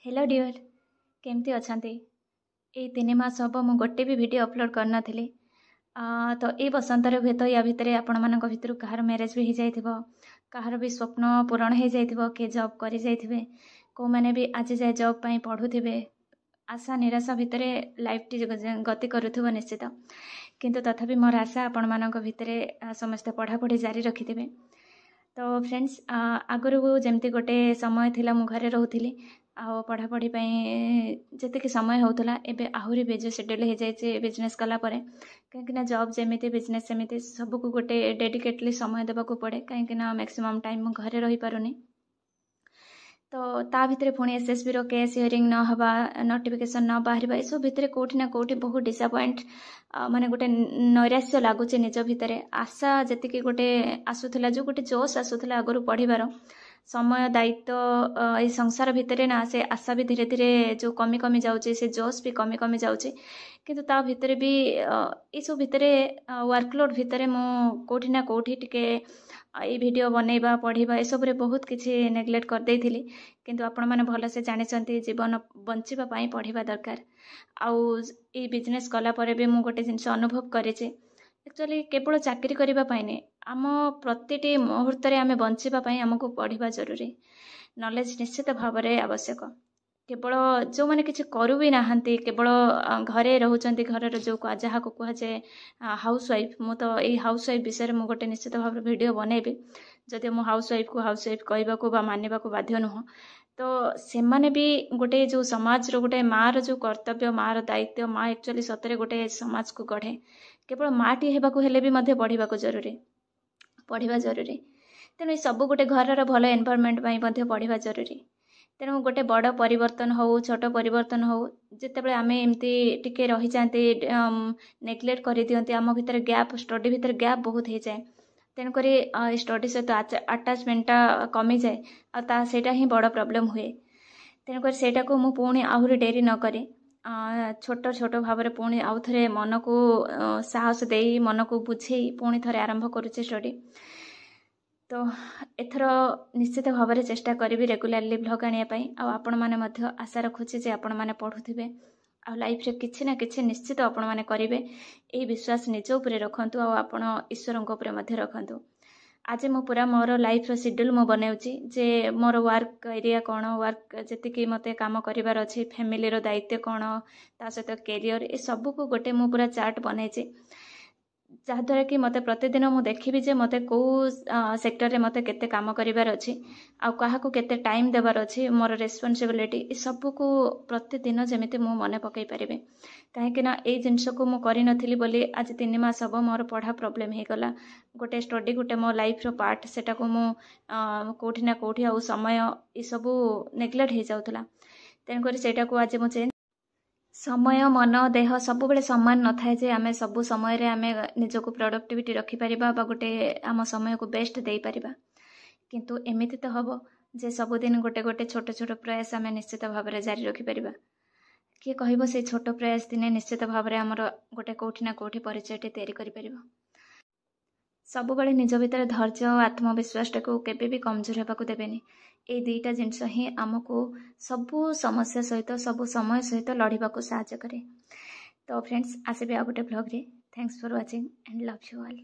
Hello dear केमती अच्छा ये 3 मास हम मु गोटे भी वीडियो अपलोड करना तो ये बसंतर हुए तो या भितर आपण मान भर कहार मैरेज भी हो जाइथिबो कहार भी स्वप्न पूरण हो जाइथिबो के जॉब करि जाइथिबे को माने भी आज जाए जॉब पाई पढ़ुथिबे आशा निराशा भितर लाइफ टी गति करुथिबो निश्चित किंतु तथापि मोर आशा आपण मान भितर समस्ते पढ़ापढ़ी जारी रखिथिबे। तो फ्रेंड्स आगु जमती गोटे समय थिला मु घरे रहूली आ पढ़ापढ़ी जी समय होता एबे आहुरी बिजी शेड्यूल हो जाए बिजनेस कलापर कहीं जॉब जमी बिजनेस सेमती सबको गोटे डेडिकेटली समय देवाक पड़े कहीं मैक्सिमम टाइम मु घरे रही पारुनी। तो ता भितर पुणी एसएसबी रो केस हियरिंग न हवा नोटिफिकेशन न बाहर ये सब भितर कोठी ना कोठी बहुत डिसअपॉइंट माने गोटे नैराश्य लगुच निज भितर आशा जी गोटे आसूला जो गोटे जोश आसूला आगु पढ़ार समय दायित्व ये संसार भितर ना से आशा भी धीरे धीरे जो कमी कमी जाऊँचे से जोश भी कमी कमी जाऊँचे किंतु ता भितर भी ये सब भितर वर्कलोड भितर मु कोठी ना कोठी टिके ये वीडियो बनैबा पढ़ा ये सब बहुत किसी नेग्लेक्ट कर देइथिली किंतु आपण माने भल से जानिचंती जीवन बंचिबा पई पढ़ा दरकार आउ ये बिजनेस कला परे भी मु गोटे जिनस अनुभव करेचे एक्चुअली केवल चाकरी करबा पई नै आम प्रतिटी मुहूर्त रे आमे बंचिबा पई हमको पढ़ा जरूरी नॉलेज निश्चित भाव में आवश्यक केवल जो मैंने किसी करू भी नहांती केवल घरे रोचंती घर जो जहाँ को कहुए हाउस वाइफ मु तो ये हाउस वाइफ विषय में गोटे निश्चित भाव में वीडियो बनैबी जदि मु हाउस वाइफ कहवाक मानवा बाध्य नुह तो से माने भी गोटे जो समाज रो गोटे माँ रो जो कर्तव्य माँ रो दायित्व माँ एक्चुअली सतरे गोटे समाज को गढ़े केवल माटी हेबाकु हेले भी मध्य पढ़ा जरूरी तेणु सब गोटे घर भल एनवायरनमेंट पढ़ा जरूरी तेणु गोटे बड़ परिवर्तन हो छोट परिवर्तन हो जितेबाला आम एमती टिके रही जाती नेग्लेक्ट कर दियंती आम भितर गैप स्टडी भितर गैप बहुत हो जाए तेणुक स्टडी सहित आटाचमेंटा कमी जाए आटा ही बड़ प्रोब्लेम हुए तेणुक सेटा को मु पुणी आहुरी डेरी न करी छोट छोट भाव में पुणी आउ थे मन को साहस दे मन को बुझे पुणी थे आरंभ करुचे स्टडी। तो एथर निश्चित भाव में चेष्टा करी रेगुलारली ब्लॉग आने आपण मैंने आशा रखुचे जे आपण मैंने पढ़ुवे आ लाइफ रे किछि ना किछि निश्चित आपण मैंने करेंगे ये विश्वास निज उपरे रखंतु आपण ईश्वर उपरे रखंतु। आज मु पूरा मोर लाइफ रो शेड्यूल मु बनाऊँगी जे मोर वर्क एरिया कौन वर्क जी मत काम करार अच्छी फैमिली रो दायित्व कौन ता सहित कैरियर ये सब को गोटे मु पूरा चार्ट बनई जहाँद्वारा कि मत प्रतिदिन मु देखी जे मत कौ सेक्टर रे मत केते काम करिवार अछि आ काहाकू केते टाइम देवार अछि मोर रेस्पॉन्सिबिलिटी ये सब को प्रतिदिन जमिते मु मन पकई पारिबे कहीं ना ये जिनस को मु करि नथिली बोली आज 3 मास हम मोर पढ़ा प्रॉब्लम हो गला गोटे स्टडी गोटे मो लाइफ रो पार्ट सेटा को मु कोठी ना कोठी आ समय ये सब नेग्लेक्ट हो जाउतला तेणुक सेटा को आज मु चेंज समय मन देह सब बेले समान न थाए जे आमे सब समय रे आमे निजको प्रोडक्टिविटी रखिपर गोटे आम समय को बेस्ट दे पारिबा किंतु एमिति तो हम जे सबुदिन गोटे गोटे छोट छोट प्रयास आमे निश्चित भाव में जारी रखिपर किए कहब से छोट प्रयास दिने निश्चित भाव में आमर गोटे कोठी ना कोठी परिचय तैयारी कर सब बेले निज भीतर धैर्य और आत्मविश्वास को केबे भी कमजोर होगा देवेनि ये दुईटा जिनस ही आमको सबू समस्या सहित सब समय सहित लड़ाई को साहाय्य करे। तो फ्रेंड्स आसबे आ गोटे ब्लॉग रे thanks for watching and love you all.